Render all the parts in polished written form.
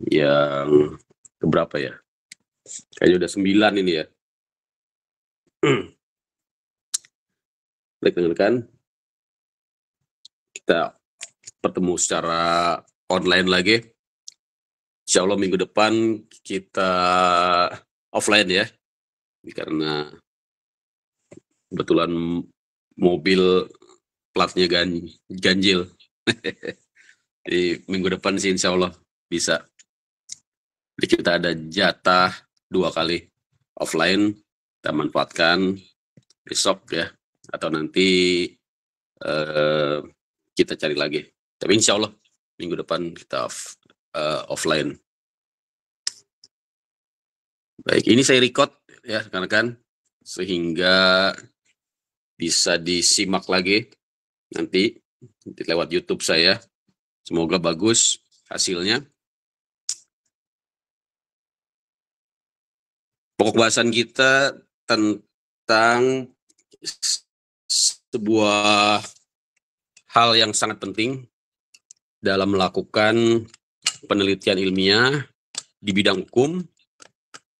yang keberapa ya? Kayaknya udah 9 ini ya. Baik rekan-rekan, kita bertemu secara online lagi. Insya Allah minggu depan kita offline ya, karena kebetulan mobil platnya ganjil. Di minggu depan sih insya Allah bisa. Jadi kita ada jatah 2 kali offline, kita manfaatkan besok ya, atau nanti kita cari lagi. Tapi insya Allah minggu depan kita offline. Baik, ini saya record ya rekan-rekan, sehingga bisa disimak lagi nanti lewat YouTube saya. Semoga bagus hasilnya. Pokok bahasan kita tentang sebuah hal yang sangat penting dalam melakukan penelitian ilmiah di bidang hukum,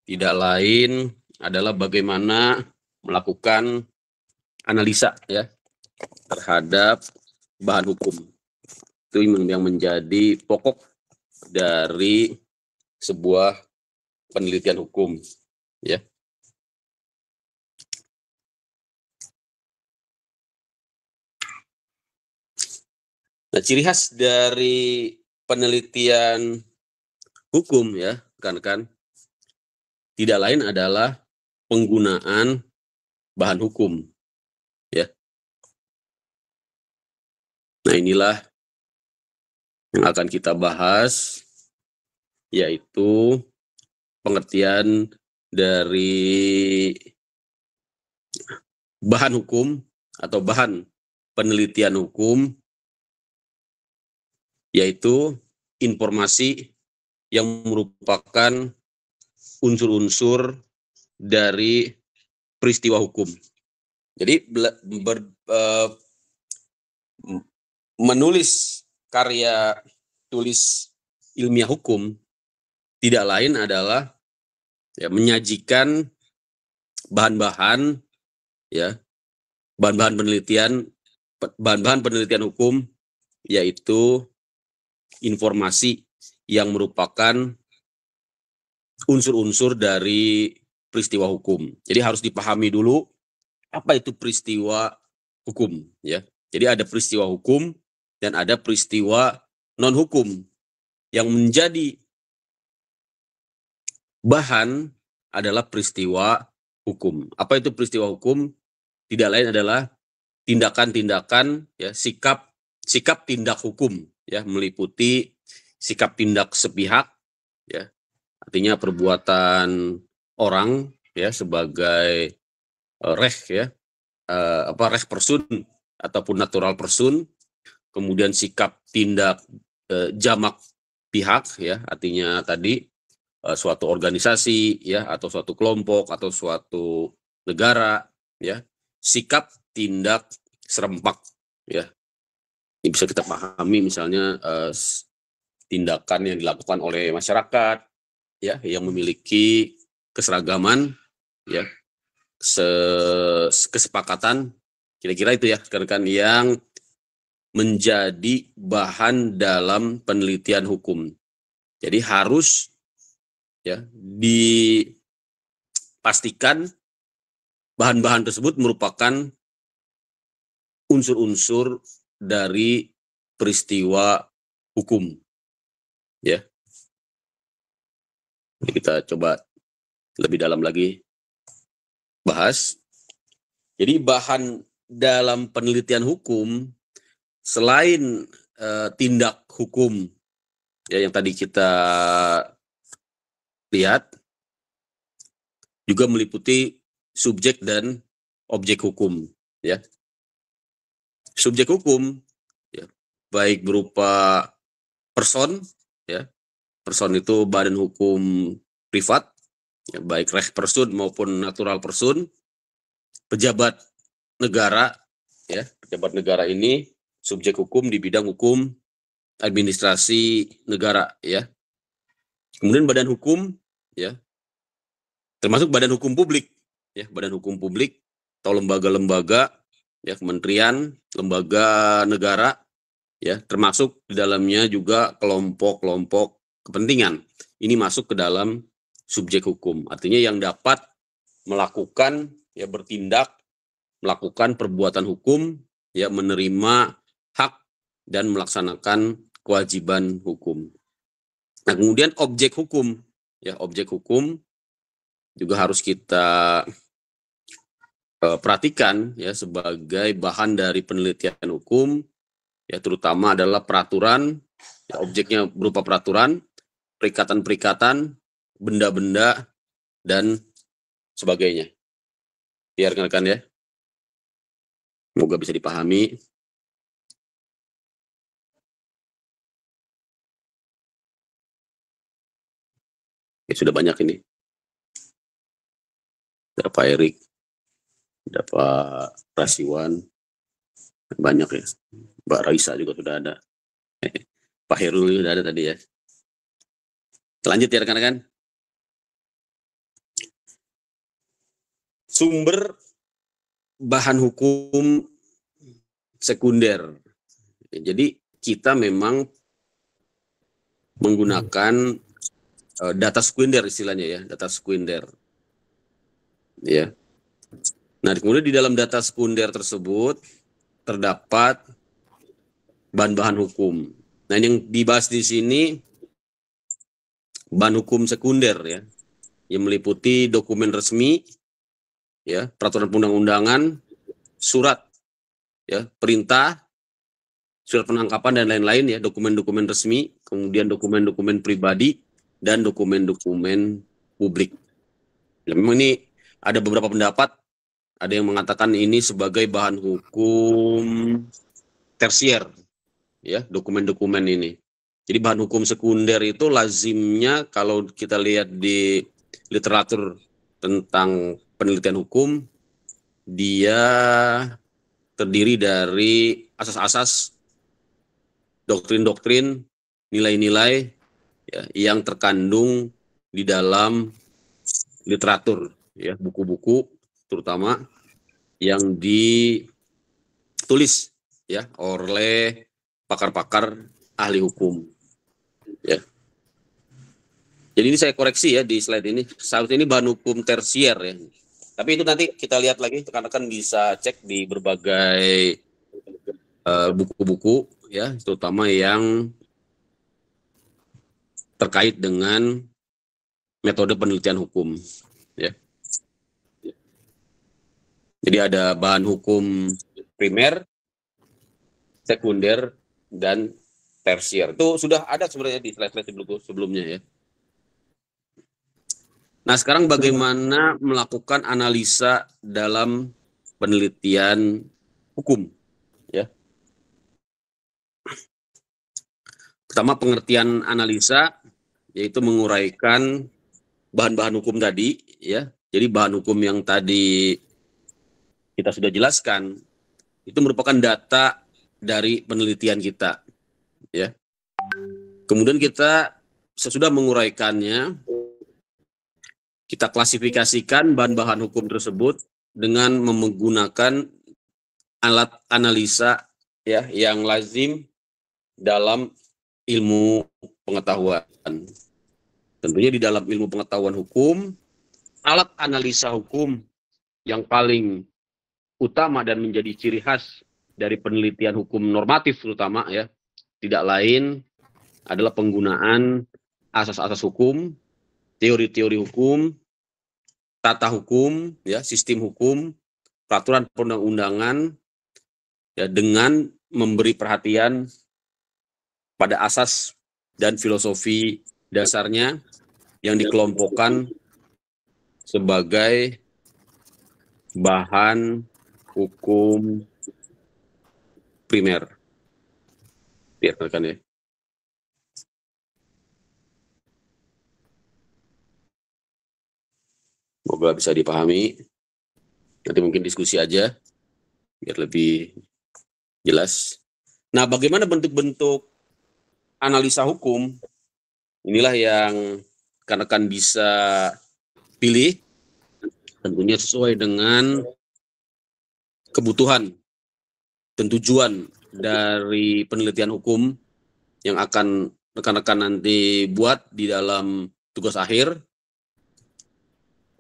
tidak lain adalah bagaimana melakukan analisa ya terhadap bahan hukum. Itu yang menjadi pokok dari sebuah penelitian hukum ya. Nah, ciri khas dari penelitian hukum ya, kan tidak lain adalah penggunaan bahan hukum ya. Nah, inilah yang akan kita bahas, yaitu pengertian dari bahan hukum atau bahan penelitian hukum, yaitu informasi yang merupakan unsur-unsur dari peristiwa hukum. Jadi menulis karya tulis ilmiah hukum tidak lain adalah ya, menyajikan bahan-bahan ya, bahan-bahan penelitian hukum, yaitu informasi yang merupakan unsur-unsur dari peristiwa hukum. Jadi harus dipahami dulu apa itu peristiwa hukum ya. Jadi ada peristiwa hukum dan ada peristiwa non hukum. Yang menjadi bahan adalah peristiwa hukum. Apa itu peristiwa hukum? Tidak lain adalah tindakan-tindakan ya, sikap tindak hukum ya, meliputi sikap tindak sepihak ya. Artinya perbuatan orang ya sebagai reh ya, reh person ataupun natural person, kemudian sikap tindak jamak pihak ya, artinya tadi suatu organisasi ya, atau suatu kelompok atau suatu negara ya, sikap tindak serempak ya. Ini bisa kita pahami misalnya tindakan yang dilakukan oleh masyarakat ya, yang memiliki keseragaman ya, kesepakatan, kira-kira itu ya rekan-rekan yang menjadi bahan dalam penelitian hukum. Jadi harus ya dipastikan bahan-bahan tersebut merupakan unsur-unsur dari peristiwa hukum ya. Jadi kita coba lebih dalam lagi bahas. Jadi bahan dalam penelitian hukum selain tindak hukum ya yang tadi kita lihat, juga meliputi subjek dan objek hukum ya. Subjek hukum ya, baik berupa person ya. Person itu badan hukum privat ya, baik reh person maupun natural person. Pejabat negara ya, pejabat negara ini subjek hukum di bidang hukum administrasi negara ya. Kemudian badan hukum, ya, termasuk badan hukum publik, ya, badan hukum publik atau lembaga-lembaga, ya, kementerian, lembaga negara, ya, termasuk di dalamnya juga kelompok-kelompok kepentingan. Ini masuk ke dalam subjek hukum. Artinya yang dapat melakukan, ya, bertindak, melakukan perbuatan hukum, ya, menerima hak dan melaksanakan kewajiban hukum. Nah, kemudian objek hukum, ya, objek hukum juga harus kita perhatikan, ya, sebagai bahan dari penelitian hukum, ya, terutama adalah peraturan, ya, objeknya berupa peraturan, perikatan-perikatan, benda-benda, dan sebagainya. Biar rekan ya, semoga bisa dipahami. Ya, sudah banyak ini. Ada Pak Erik, ada Pak Rasiwan, banyak ya. Mbak Raisa juga sudah ada. Pak Herul sudah ada tadi ya. Lanjut ya rekan-rekan. Sumber bahan hukum sekunder. Jadi kita memang menggunakan data sekunder istilahnya ya, data sekunder. Ya. Nah, kemudian di dalam data sekunder tersebut terdapat bahan-bahan hukum. Nah, yang dibahas di sini bahan hukum sekunder ya, yang meliputi dokumen resmi, ya, peraturan perundang-undangan, surat, ya, perintah, surat penangkapan dan lain-lain ya, dokumen-dokumen resmi, kemudian dokumen-dokumen pribadi dan dokumen-dokumen publik. Ya, memang ini ada beberapa pendapat, ada yang mengatakan ini sebagai bahan hukum tersier, ya, dokumen-dokumen ini. Jadi bahan hukum sekunder itu lazimnya kalau kita lihat di literatur tentang penelitian hukum, dia terdiri dari asas-asas, doktrin-doktrin, nilai-nilai, ya, yang terkandung di dalam literatur, ya, buku-buku terutama yang ditulis, ya, oleh pakar-pakar ahli hukum, ya. Jadi ini saya koreksi ya di slide ini, seharusnya ini bahan hukum tersier ya. Tapi itu nanti kita lihat lagi, rekan-rekan bisa cek di berbagai buku-buku, ya, terutama yang terkait dengan metode penelitian hukum, ya. Jadi ada bahan hukum primer, sekunder, dan tersier. Itu sudah ada sebenarnya di slide-slide sebelumnya ya. Nah, sekarang bagaimana melakukan analisa dalam penelitian hukum, ya. Pertama, pengertian analisa yaitu menguraikan bahan-bahan hukum tadi, ya. Jadi bahan hukum yang tadi kita sudah jelaskan itu merupakan data dari penelitian kita, ya. Kemudian kita sesudah menguraikannya, kita klasifikasikan bahan-bahan hukum tersebut dengan menggunakan alat analisa, ya, yang lazim dalam ilmu pengetahuan. Tentunya di dalam ilmu pengetahuan hukum, alat analisa hukum yang paling utama dan menjadi ciri khas dari penelitian hukum normatif terutama ya, tidak lain adalah penggunaan asas-asas hukum, teori-teori hukum, tata hukum, ya, sistem hukum, peraturan perundang-undangan, ya, dengan memberi perhatian pada asas dan filosofi dasarnya yang dikelompokkan sebagai bahan hukum primer. Lihat rekan ya. Semoga bisa dipahami. Nanti mungkin diskusi aja biar lebih jelas. Nah, bagaimana bentuk-bentuk analisa hukum? Inilah yang rekan-rekan bisa pilih, tentunya sesuai dengan kebutuhan dan tujuan dari penelitian hukum yang akan rekan-rekan nanti buat di dalam tugas akhir.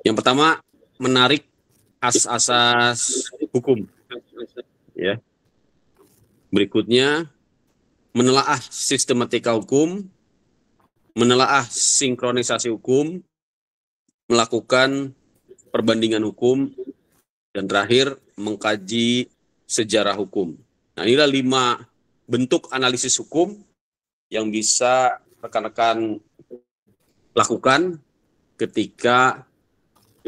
Yang pertama, menarik asas-asas hukum. Ya. Berikutnya, menelaah sistematika hukum, menelaah sinkronisasi hukum, melakukan perbandingan hukum, dan terakhir, mengkaji sejarah hukum. Nah, inilah 5 bentuk analisis hukum yang bisa rekan-rekan lakukan ketika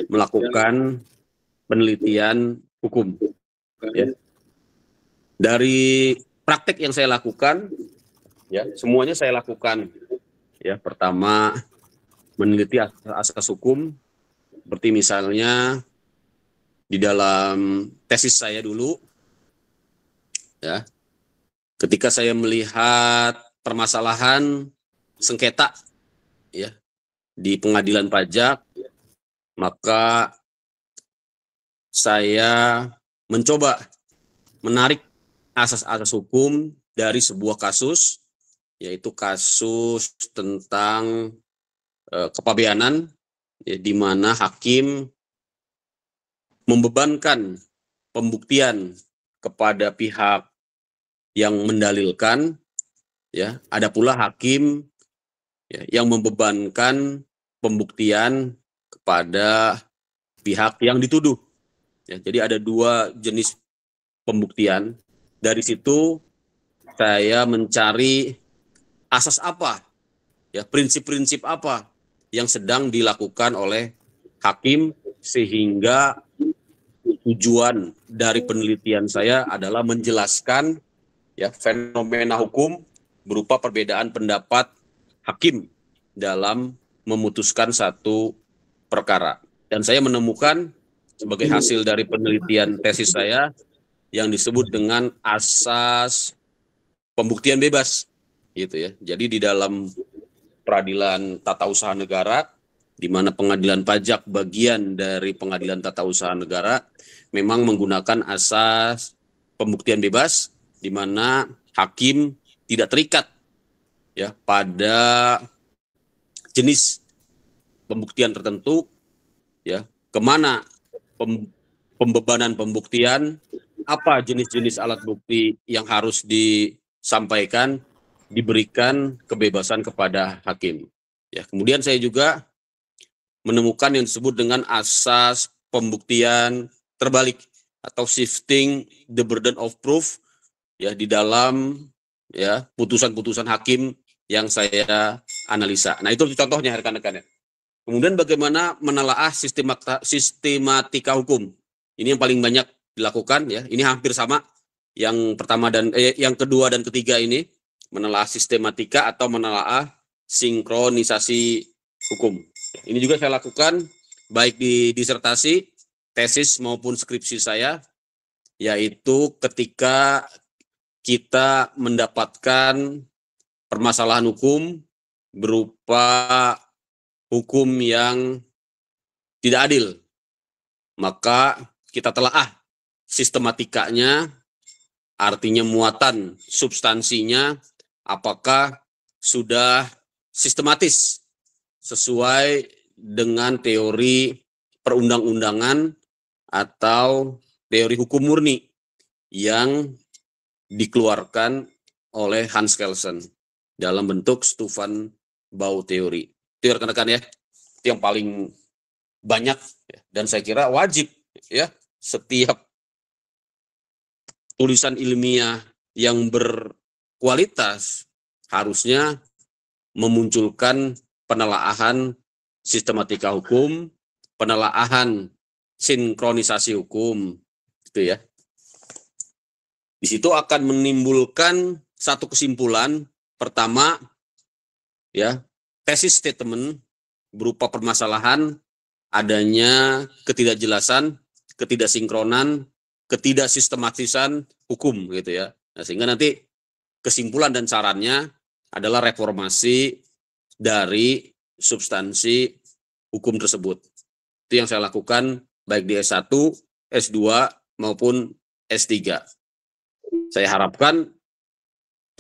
melakukan penelitian hukum. Ya. Dari praktek yang saya lakukan, ya semuanya saya lakukan. Ya, pertama meneliti asas hukum, seperti misalnya di dalam tesis saya dulu, ya, ketika saya melihat permasalahan sengketa, ya, di pengadilan pajak, maka saya mencoba menarik asas-asas hukum dari sebuah kasus, yaitu kasus tentang kepabeanan, ya, di mana hakim membebankan pembuktian kepada pihak yang mendalilkan, ya. Ada pula hakim, ya, yang membebankan pembuktian kepada pihak yang dituduh. Ya, jadi ada 2 jenis pembuktian. Dari situ saya mencari asas apa, ya, prinsip-prinsip apa yang sedang dilakukan oleh hakim, sehingga tujuan dari penelitian saya adalah menjelaskan, ya, fenomena hukum berupa perbedaan pendapat hakim dalam memutuskan satu perkara. Dan saya menemukan sebagai hasil dari penelitian tesis saya yang disebut dengan asas pembuktian bebas, gitu ya. Jadi di dalam peradilan tata usaha negara, di mana pengadilan pajak bagian dari pengadilan tata usaha negara, memang menggunakan asas pembuktian bebas, di mana hakim tidak terikat, ya, pada jenis pembuktian tertentu, ya, kemana pembebanan pembuktian, apa jenis-jenis alat bukti yang harus disampaikan, diberikan kebebasan kepada hakim. Ya, kemudian saya juga menemukan yang disebut dengan asas pembuktian terbalik atau shifting the burden of proof, ya, di dalam, ya, putusan-putusan hakim yang saya analisa. Nah, itu contohnya rekan-rekan. Kemudian bagaimana menelaah sistematika hukum. Ini yang paling banyak dilakukan, ya. Ini hampir sama yang pertama dan yang kedua dan ketiga ini, menelaah sistematika atau menelaah sinkronisasi hukum. Ini juga saya lakukan baik di disertasi, tesis maupun skripsi saya, yaitu ketika kita mendapatkan permasalahan hukum berupa hukum yang tidak adil, maka kita telaah sistematikanya, artinya muatan substansinya, apakah sudah sistematis sesuai dengan teori perundang-undangan atau teori hukum murni yang dikeluarkan oleh Hans Kelsen dalam bentuk Stefan Bau teori. Itu rekan-rekan, ya, itu yang paling banyak, ya, dan saya kira wajib, ya, setiap tulisan ilmiah yang berkualitas harusnya memunculkan penelaahan sistematika hukum, penelaahan sinkronisasi hukum, gitu ya. Di situ akan menimbulkan satu kesimpulan. Pertama, ya, tesis statement berupa permasalahan adanya ketidakjelasan, ketidaksinkronan, ketidaksistematisan hukum, gitu ya. Nah, sehingga nanti kesimpulan dan sarannya adalah reformasi dari substansi hukum tersebut. Itu yang saya lakukan baik di S1, S2 maupun S3. Saya harapkan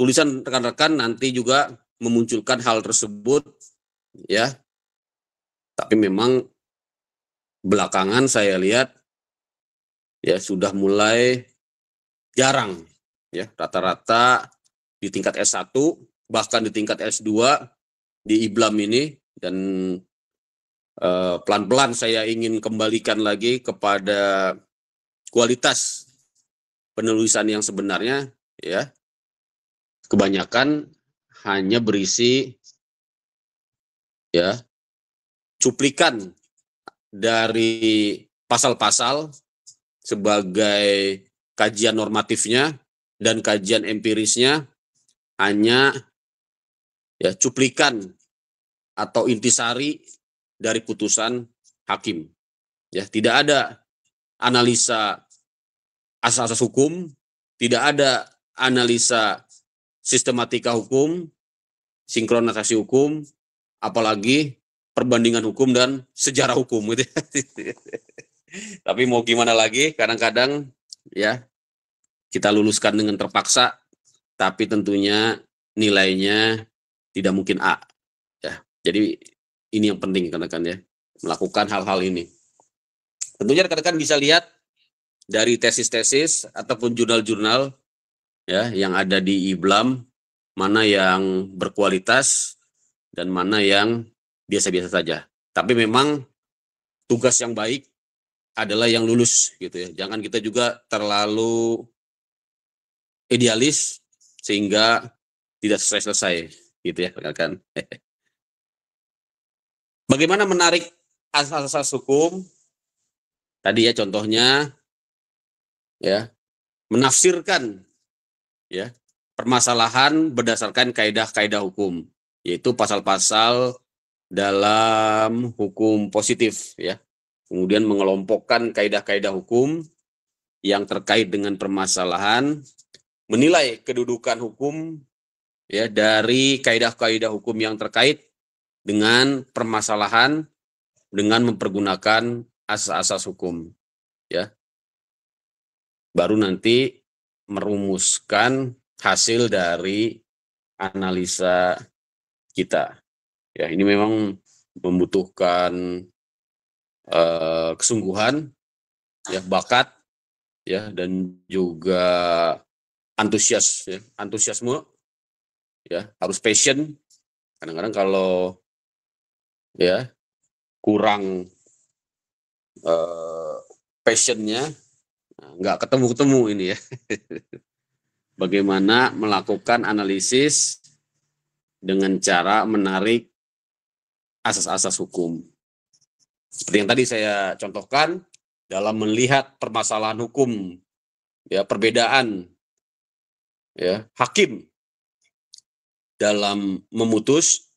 tulisan rekan-rekan nanti juga memunculkan hal tersebut ya. Tapi memang belakangan saya lihat ya sudah mulai jarang ya, rata-rata di tingkat S1 bahkan di tingkat S2 di IBLAM ini, dan pelan-pelan saya ingin kembalikan lagi kepada kualitas penulisan yang sebenarnya ya. Kebanyakan hanya berisi ya cuplikan dari pasal-pasal sebagai kajian normatifnya dan kajian empirisnya hanya ya cuplikan atau intisari dari putusan hakim. Ya, tidak ada analisa asas-asas hukum, tidak ada analisa sistematika hukum, sinkronisasi hukum, apalagi perbandingan hukum dan sejarah hukum gitu. Tapi mau gimana lagi, kadang-kadang ya kita luluskan dengan terpaksa, tapi tentunya nilainya tidak mungkin A. Ya, jadi ini yang penting rekan-rekan ya, melakukan hal-hal ini. Tentunya rekan-rekan bisa lihat dari tesis-tesis ataupun jurnal-jurnal ya yang ada di IBLAM, mana yang berkualitas dan mana yang biasa-biasa saja. Tapi memang tugas yang baik adalah yang lulus gitu ya. Jangan kita juga terlalu idealis sehingga tidak selesai gitu ya rekan-rekan. Bagaimana menarik asas-asas hukum? Tadi ya contohnya ya, menafsirkan ya permasalahan berdasarkan kaidah-kaidah hukum, yaitu pasal-pasal dalam hukum positif ya. Kemudian mengelompokkan kaidah-kaidah hukum yang terkait dengan permasalahan, menilai kedudukan hukum ya dari kaidah-kaidah hukum yang terkait dengan permasalahan dengan mempergunakan asas-asas hukum ya. Baru nanti merumuskan hasil dari analisa kita. Ya, ini memang membutuhkan kesungguhan, ya, bakat, ya, dan juga antusiasme, ya, harus passion. Kadang-kadang kalau ya kurang passionnya, nggak ketemu ini ya. Bagaimana melakukan analisis dengan cara menarik asas-asas hukum. Seperti yang tadi saya contohkan, dalam melihat permasalahan hukum, ya, perbedaan ya hakim dalam memutus,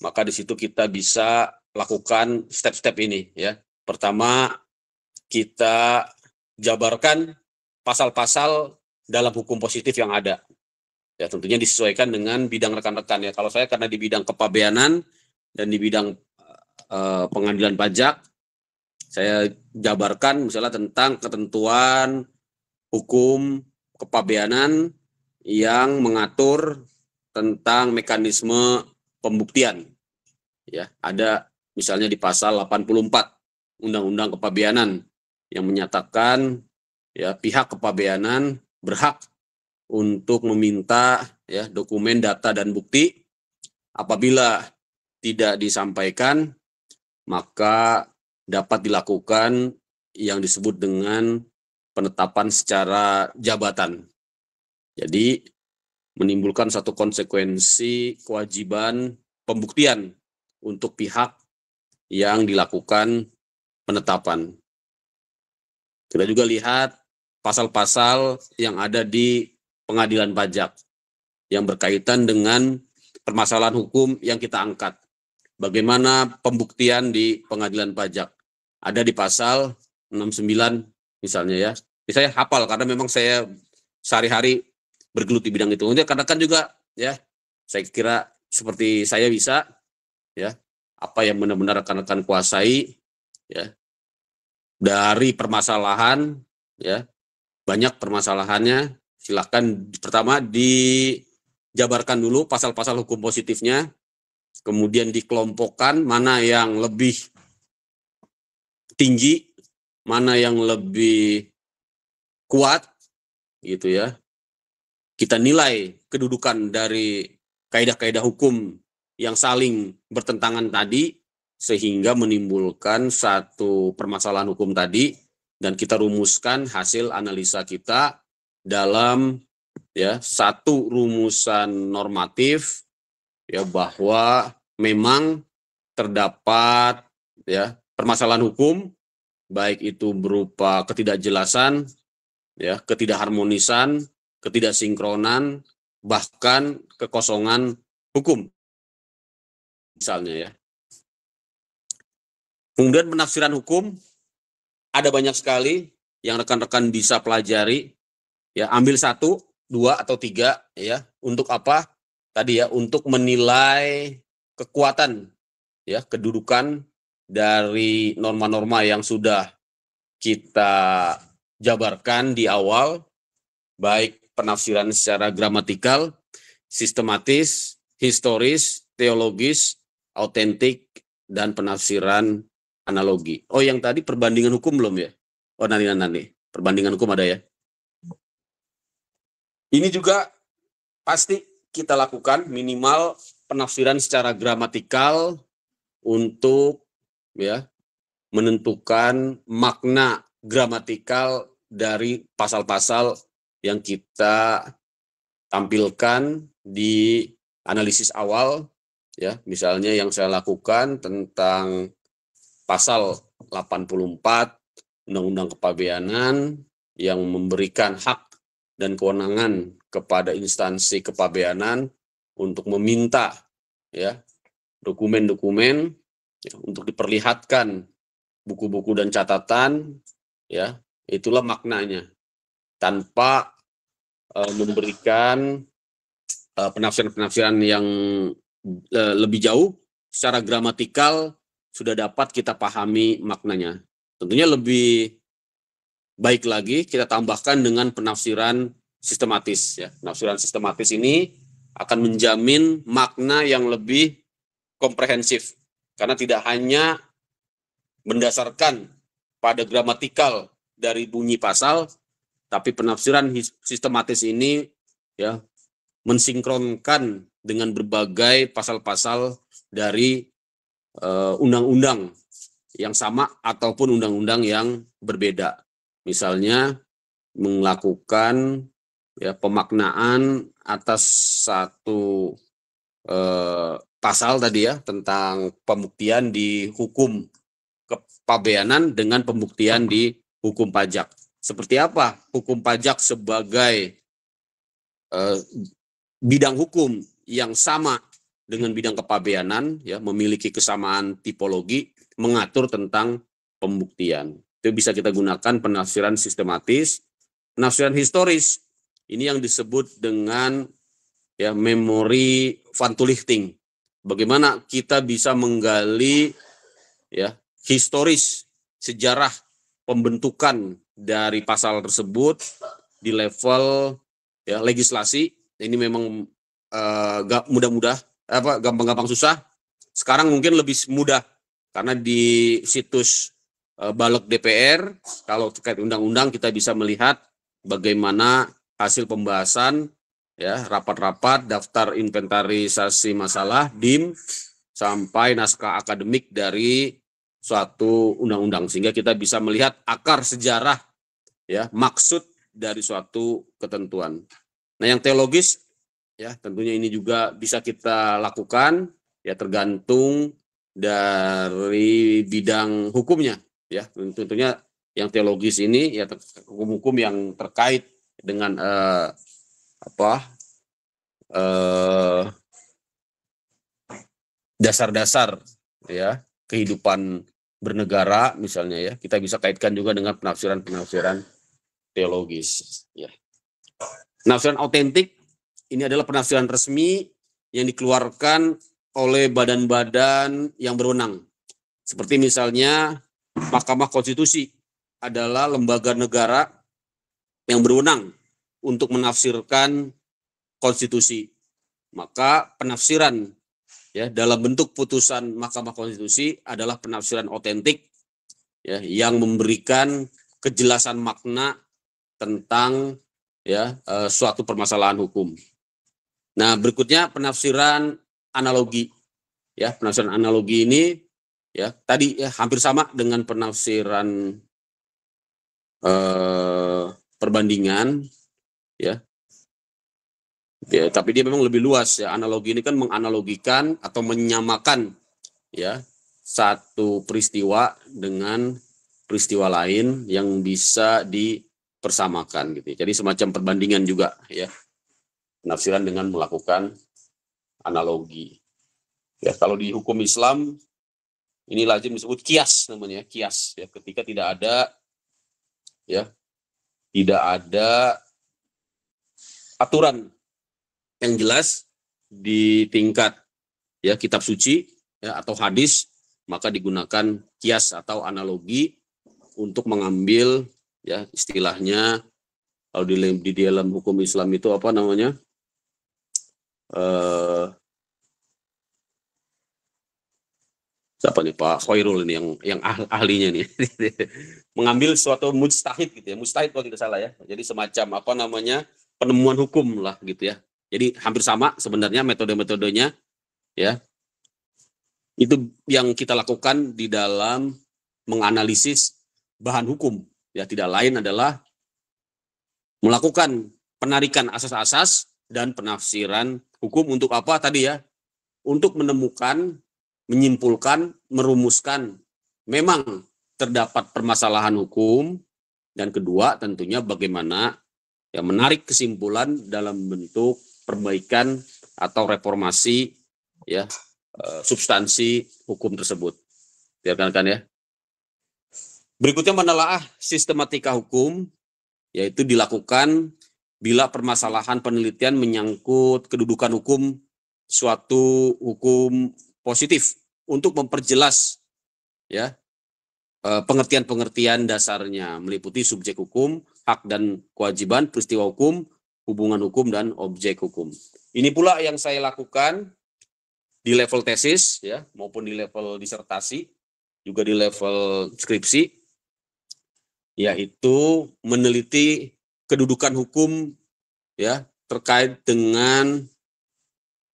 maka di situ kita bisa lakukan step-step ini ya. Pertama, kita jabarkan pasal-pasal dalam hukum positif yang ada. Ya, tentunya disesuaikan dengan bidang rekan-rekan ya. Kalau saya karena di bidang kepabeanan dan di bidang pengadilan pajak, saya jabarkan misalnya tentang ketentuan hukum kepabeanan yang mengatur tentang mekanisme pembuktian. Ya, ada misalnya di pasal 84 Undang-Undang Kepabeanan yang menyatakan ya pihak kepabeanan berhak untuk meminta ya dokumen, data, dan bukti. Apabila tidak disampaikan, maka dapat dilakukan yang disebut dengan penetapan secara jabatan. Jadi menimbulkan satu konsekuensi kewajiban pembuktian untuk pihak yang dilakukan penetapan. Kita juga lihat pasal-pasal yang ada di pengadilan pajak yang berkaitan dengan permasalahan hukum yang kita angkat. Bagaimana pembuktian di pengadilan pajak? Ada di pasal 69 misalnya ya. Ini saya hafal karena memang saya sehari-hari bergelut di bidang itu. Karena kan juga ya, saya kira seperti saya bisa ya apa yang benar-benar rekan-rekan kuasai, ya, dari permasalahan, ya, banyak permasalahannya. Silakan pertama dijabarkan dulu pasal-pasal hukum positifnya, kemudian dikelompokkan mana yang lebih tinggi, mana yang lebih kuat, gitu ya. Kita nilai kedudukan dari kaidah-kaidah hukum yang saling bertentangan tadi, sehingga menimbulkan satu permasalahan hukum tadi, dan kita rumuskan hasil analisa kita dalam ya satu rumusan normatif, ya, bahwa memang terdapat ya permasalahan hukum, baik itu berupa ketidakjelasan, ya, ketidakharmonisan, ketidaksinkronan, bahkan kekosongan hukum, misalnya ya. Kemudian penafsiran hukum ada banyak sekali yang rekan-rekan bisa pelajari, ya, ambil 1, 2 atau 3, ya. Untuk apa? Tadi ya, untuk menilai kekuatan, ya, kedudukan dari norma-norma yang sudah kita jabarkan di awal, baik penafsiran secara gramatikal, sistematis, historis, teologis, autentik, dan penafsiran analogi. Oh, yang tadi perbandingan hukum belum ya? Oh, nanti. Perbandingan hukum ada ya? Ini juga pasti kita lakukan minimal penafsiran secara gramatikal untuk ya menentukan makna gramatikal dari pasal-pasal yang kita tampilkan di analisis awal, ya. Misalnya yang saya lakukan tentang pasal 84 Undang-Undang Kepabeanan yang memberikan hak dan kewenangan kepada instansi kepabeanan untuk meminta ya dokumen-dokumen ya, untuk diperlihatkan buku-buku dan catatan, ya, itulah maknanya, tanpa memberikan penafsiran-penafsiran yang lebih jauh. Secara gramatikal sudah dapat kita pahami maknanya. Tentunya lebih baik lagi kita tambahkan dengan penafsiran sistematis, ya. Penafsiran sistematis ini akan menjamin makna yang lebih komprehensif, karena tidak hanya mendasarkan pada gramatikal dari bunyi pasal, tapi penafsiran sistematis ini ya mensinkronkan dengan berbagai pasal-pasal dari undang-undang yang sama ataupun undang-undang yang berbeda. Misalnya melakukan ya pemaknaan atas satu pasal tadi ya tentang pembuktian di hukum kepabeanan dengan pembuktian di hukum pajak. Seperti apa hukum pajak sebagai bidang hukum yang sama dengan bidang kepabeanan, ya, memiliki kesamaan tipologi, mengatur tentang pembuktian. Itu bisa kita gunakan penafsiran sistematis. Penafsiran historis, ini yang disebut dengan ya memory van to lifting. Bagaimana kita bisa menggali ya historis sejarah pembentukan dari pasal tersebut di level ya legislasi. Ini memang gampang-gampang susah. Sekarang mungkin lebih mudah karena di situs Balek DPR kalau terkait undang-undang kita bisa melihat bagaimana hasil pembahasan ya rapat-rapat daftar inventarisasi masalah DIM sampai naskah akademik dari suatu undang-undang, sehingga kita bisa melihat akar sejarah ya maksud dari suatu ketentuan. Nah, yang teologis ya tentunya ini juga bisa kita lakukan ya tergantung dari bidang hukumnya ya. Tentunya yang teologis ini ya hukum-hukum yang terkait dengan dasar-dasar ya kehidupan bernegara misalnya ya, kita bisa kaitkan juga dengan penafsiran-penafsiran teologis ya. Penafsiran autentik ini adalah penafsiran resmi yang dikeluarkan oleh badan-badan yang berwenang. Seperti misalnya Mahkamah Konstitusi adalah lembaga negara yang berwenang untuk menafsirkan konstitusi. Maka penafsiran ya dalam bentuk putusan Mahkamah Konstitusi adalah penafsiran otentik ya yang memberikan kejelasan makna tentang ya suatu permasalahan hukum. Nah, berikutnya penafsiran analogi. Ya, penafsiran analogi ini ya tadi ya hampir sama dengan penafsiran perbandingan ya. Ya, tapi dia memang lebih luas ya. Analogi ini kan menganalogikan atau menyamakan ya satu peristiwa dengan peristiwa lain yang bisa dipersamakan gitu. Jadi semacam perbandingan juga ya. Penafsiran dengan melakukan analogi. Ya, kalau di hukum Islam ini lazim disebut kias namanya, kias ya, ketika tidak ada aturan yang jelas di tingkat ya kitab suci ya atau hadis, maka digunakan kias atau analogi untuk mengambil ya istilahnya kalau di dalam hukum Islam itu apa namanya? Siapa nih Pak Khairul ini yang ahlinya nih. Mengambil suatu mujtahid gitu ya. Mujtahid kalau tidak salah ya. Jadi semacam apa namanya? Penemuan hukum lah gitu ya. Jadi hampir sama sebenarnya metode-metodenya ya. Itu yang kita lakukan di dalam menganalisis bahan hukum. Ya, tidak lain adalah melakukan penarikan asas-asas dan penafsiran hukum untuk apa tadi ya? Untuk menemukan, menyimpulkan, merumuskan memang terdapat permasalahan hukum, dan kedua tentunya bagaimana ya menarik kesimpulan dalam bentuk perbaikan atau reformasi ya substansi hukum tersebut. Biarkan ya. Berikutnya menelaah sistematika hukum, yaitu dilakukan bila permasalahan penelitian menyangkut kedudukan hukum suatu hukum positif untuk memperjelas ya pengertian-pengertian dasarnya meliputi subjek hukum, hak dan kewajiban, peristiwa hukum, hubungan hukum dan objek hukum. Ini pula yang saya lakukan di level tesis ya maupun di level disertasi, juga di level skripsi, yaitu meneliti kedudukan hukum ya terkait dengan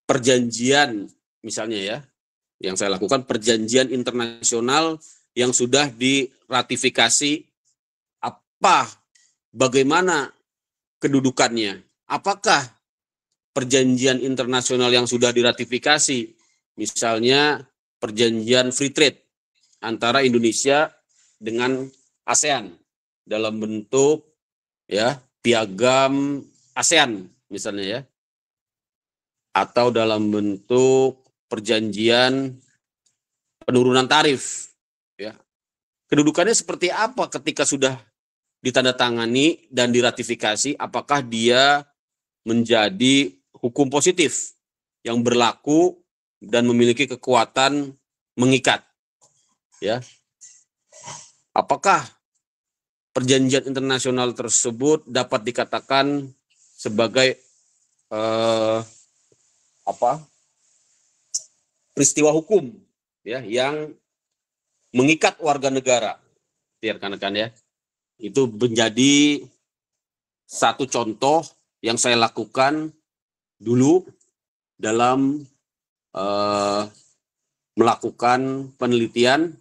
perjanjian misalnya ya, yang saya lakukan perjanjian internasional yang sudah diratifikasi, bagaimana kedudukannya, apakah perjanjian internasional yang sudah diratifikasi, misalnya perjanjian free trade antara Indonesia dengan ASEAN dalam bentuk ya piagam ASEAN misalnya ya, atau dalam bentuk perjanjian penurunan tarif ya. Kedudukannya seperti apa ketika sudah ditandatangani dan diratifikasi, apakah dia menjadi hukum positif yang berlaku dan memiliki kekuatan mengikat ya. Apakah perjanjian internasional tersebut dapat dikatakan sebagai peristiwa hukum ya yang mengikat warga negara, rekan-rekan ya. Itu menjadi satu contoh yang saya lakukan dulu dalam melakukan penelitian,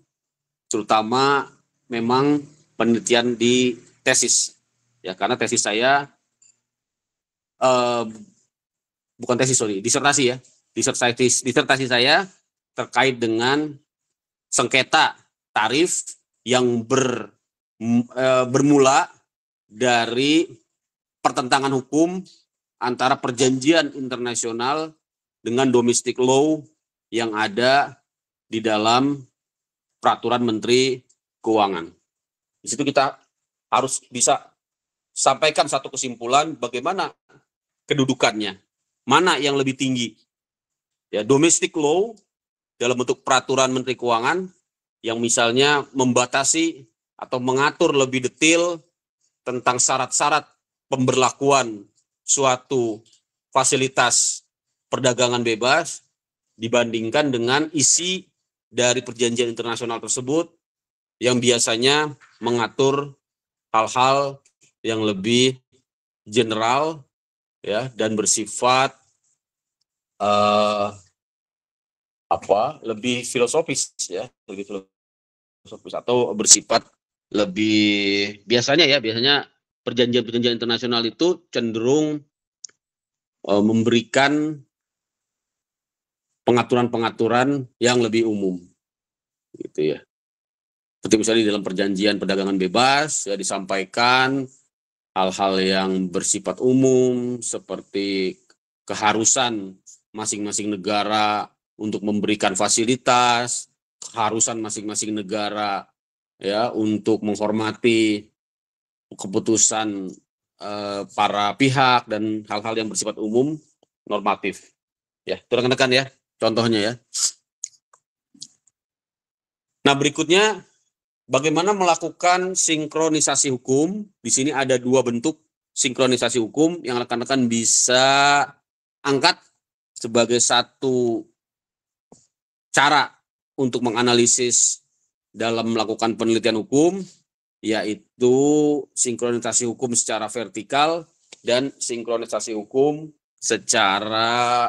terutama memang penelitian di tesis ya, karena tesis saya bukan tesis, disertasi ya. Disertasi saya terkait dengan sengketa tarif yang bermula dari pertentangan hukum antara perjanjian internasional dengan domestic law yang ada di dalam peraturan Menteri Keuangan. Di situ kita harus bisa sampaikan satu kesimpulan bagaimana kedudukannya, mana yang lebih tinggi Ya, domestic law dalam bentuk peraturan Menteri Keuangan yang misalnya membatasi atau mengatur lebih detail tentang syarat-syarat pemberlakuan suatu fasilitas perdagangan bebas dibandingkan dengan isi dari perjanjian internasional tersebut yang biasanya mengatur hal-hal yang lebih general ya dan bersifat lebih filosofis ya, lebih filosofis atau bersifat lebih biasanya perjanjian-perjanjian internasional itu cenderung memberikan pengaturan-pengaturan yang lebih umum gitu ya. Seperti misalnya di dalam perjanjian perdagangan bebas ya disampaikan hal-hal yang bersifat umum seperti keharusan masing-masing negara untuk memberikan fasilitas, keharusan masing-masing negara ya untuk menghormati keputusan para pihak dan hal-hal yang bersifat umum normatif. Ya, itu rekan-rekan ya, contohnya ya. Nah, berikutnya bagaimana melakukan sinkronisasi hukum? Di sini ada dua bentuk sinkronisasi hukum yang rekan-rekan bisa angkat sebagai satu cara untuk menganalisis dalam melakukan penelitian hukum, yaitu sinkronisasi hukum secara vertikal dan sinkronisasi hukum secara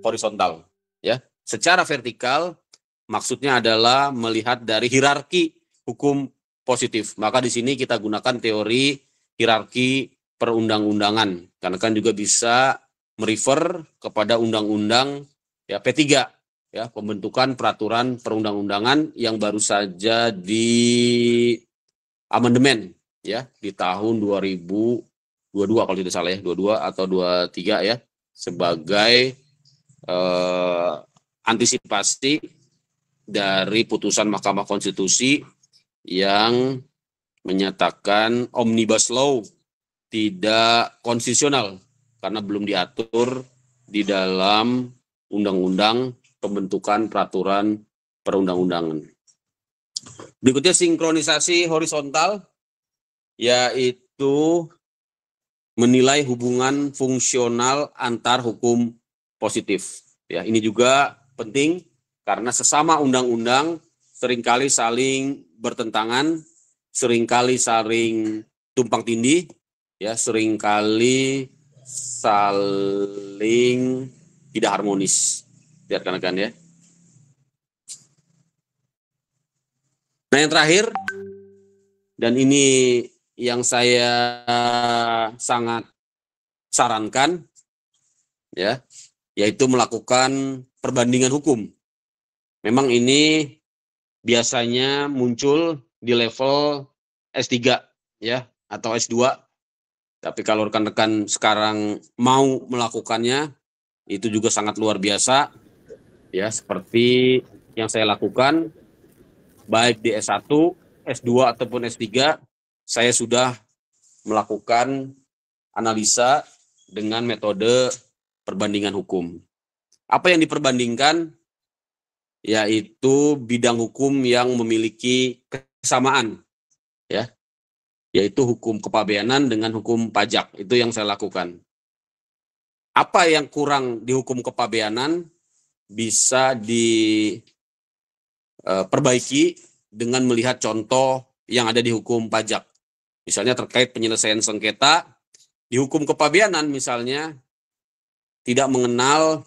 horizontal. Ya, secara vertikal maksudnya adalah melihat dari hierarki hukum positif. Maka di sini kita gunakan teori hierarki perundang-undangan. Karena kan juga bisa merefer kepada undang-undang ya P3 ya, pembentukan peraturan perundang-undangan yang baru saja di amandemen ya di tahun 2022 kalau tidak salah ya, 22 atau 23 ya, sebagai antisipasi dari putusan Mahkamah Konstitusi yang menyatakan Omnibus Law tidak konstitusional karena belum diatur di dalam undang-undang pembentukan peraturan perundang-undangan. Berikutnya sinkronisasi horizontal, yaitu menilai hubungan fungsional antar hukum positif. Ya, ini juga penting karena sesama undang-undang seringkali saling bertentangan, seringkali saling tumpang tindih, ya, seringkali saling tidak harmonis. Lihat kan ya. Nah, yang terakhir, dan ini yang saya sangat sarankan, ya, yaitu melakukan perbandingan hukum. Memang ini biasanya muncul di level S3, ya, atau S2. Tapi kalau rekan-rekan sekarang mau melakukannya, itu juga sangat luar biasa, ya, seperti yang saya lakukan. Baik di S1, S2 ataupun S3, saya sudah melakukan analisa dengan metode perbandingan hukum. Apa yang diperbandingkan? Yaitu bidang hukum yang memiliki kesamaan, ya, yaitu hukum kepabeanan dengan hukum pajak. Itu yang saya lakukan. Apa yang kurang di hukum kepabeanan bisa diperbaiki dengan melihat contoh yang ada di hukum pajak. Misalnya terkait penyelesaian sengketa, di hukum kepabeanan misalnya tidak mengenal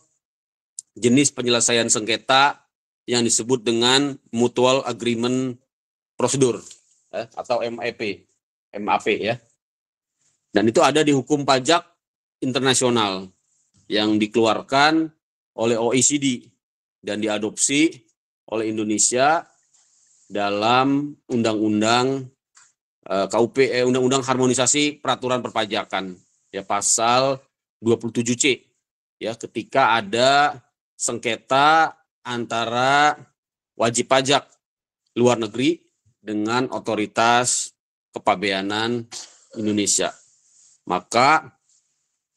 jenis penyelesaian sengketa yang disebut dengan Mutual Agreement Procedure atau MAP ya. Dan itu ada di hukum pajak internasional yang dikeluarkan oleh OECD dan diadopsi oleh Indonesia dalam undang-undang Undang-Undang Harmonisasi Peraturan Perpajakan ya, pasal 27C ya, ketika ada sengketa antara wajib pajak luar negeri dengan otoritas kepabeanan Indonesia. Maka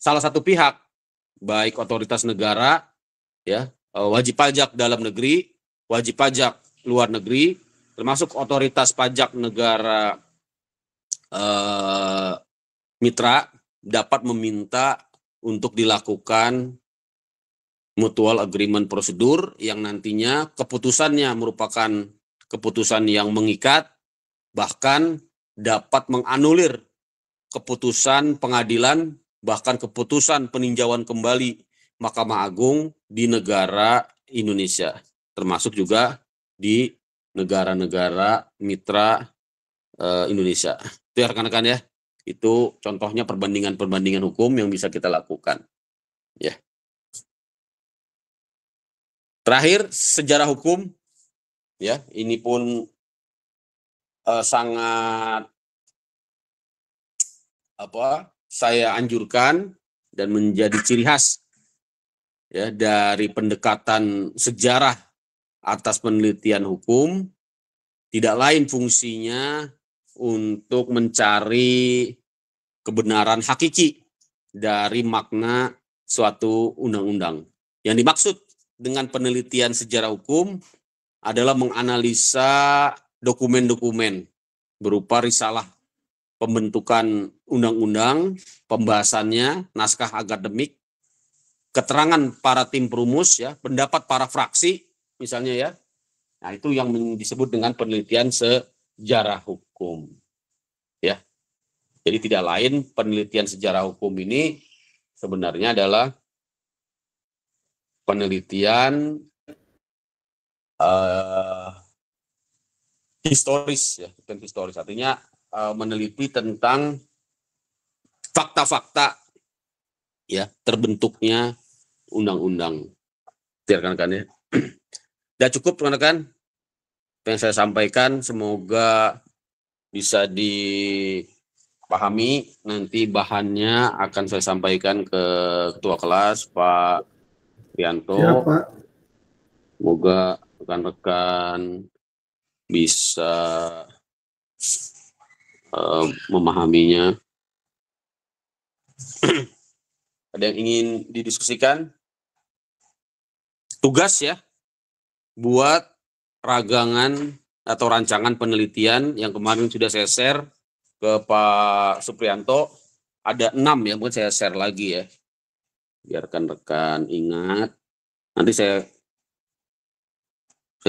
salah satu pihak, baik otoritas negara ya wajib pajak dalam negeri, wajib pajak luar negeri, termasuk otoritas pajak negara mitra dapat meminta untuk dilakukan mutual agreement prosedur yang nantinya keputusannya merupakan keputusan yang mengikat, bahkan dapat menganulir keputusan pengadilan, bahkan keputusan peninjauan kembali Mahkamah Agung di negara Indonesia, termasuk juga di negara-negara mitra Indonesia. Itu ya rekan-rekan ya, itu contohnya perbandingan-perbandingan hukum yang bisa kita lakukan. Ya. Terakhir, sejarah hukum, ya ini pun sangat saya anjurkan dan menjadi ciri khas ya dari pendekatan sejarah atas penelitian hukum. Tidak lain fungsinya untuk mencari kebenaran hakiki dari makna suatu undang-undang. Yang dimaksud dengan penelitian sejarah hukum adalah menganalisa dokumen-dokumen berupa risalah pembentukan undang-undang, pembahasannya, naskah akademik, keterangan para tim perumus, ya, pendapat para fraksi, misalnya ya. Nah, itu yang disebut dengan penelitian sejarah hukum. Ya. Jadi tidak lain penelitian sejarah hukum ini sebenarnya adalah penelitian historis, ya, bukan historis. Artinya meneliti tentang fakta-fakta ya terbentuknya undang-undang. Rekan-rekan ya. Sudah cukup rekan-rekan yang saya sampaikan, semoga bisa dipahami. Nanti bahannya akan saya sampaikan ke ketua kelas Pak Prianto. Ya, Pak. Semoga rekan-rekan bisa memahaminya. Ada yang ingin didiskusikan? Tugas ya, buat ragangan atau rancangan penelitian yang kemarin sudah saya share ke Pak Suprianto. Ada 6 ya, mungkin saya share lagi ya. Biar rekan-rekan ingat. Nanti saya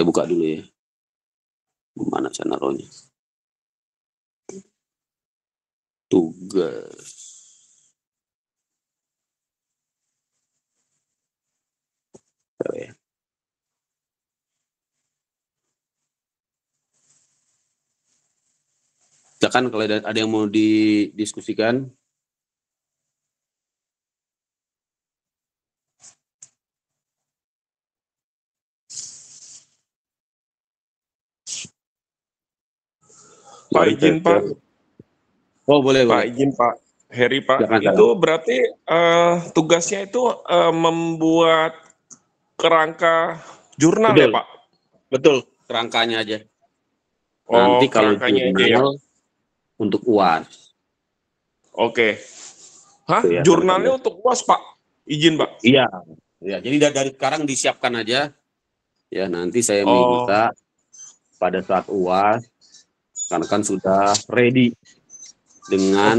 buka dulu ya. Mana saya naruhnya? Tugas. Ya. Silakan kalau ada yang mau didiskusikan. Pak izin Pak. Oh boleh Pak boleh. izin Pak Heri Pak. Silakan, Itu berarti tugasnya itu membuat kerangka jurnal. Betul. Ya Pak? Betul, kerangkanya aja. Oh, Nanti kalau kerangkanya aja ya. Untuk UAS. Oke. Hah? Ya, jurnalnya untuk UAS Pak? Izin Pak. Iya. Ya, jadi dari sekarang disiapkan aja. Ya, nanti saya minta pada saat UAS karena kan sudah ready dengan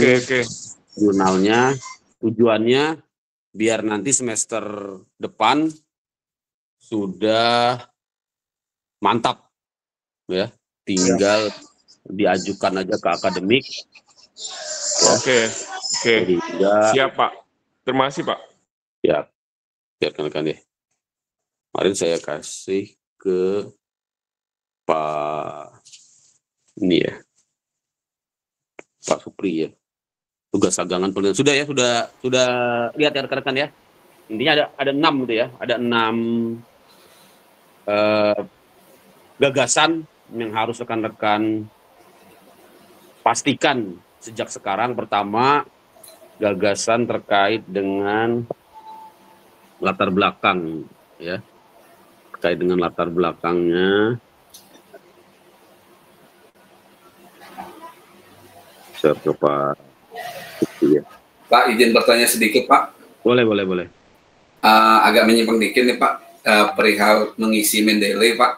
jurnalnya. Tujuannya biar nanti semester depan sudah mantap ya, tinggal diajukan aja ke akademik ya. Oke. Siap Pak, terima kasih Pak. Ya, rekan-rekan deh, kemarin saya kasih ke Pak ini ya, Pak Supri ya, tugas ragangan penelitian. Sudah ya, sudah lihat ya rekan-rekan ya. Intinya ada 6 gitu ya, ada 6 gagasan yang harus rekan-rekan pastikan sejak sekarang. Pertama, gagasan terkait dengan latar belakang ya, terkait dengan latar belakangnya. Saya ke Pak ya. Pak izin bertanya sedikit Pak. Boleh. Agak menyimpang dikit nih Pak. perihal mengisi Mendeley, Pak.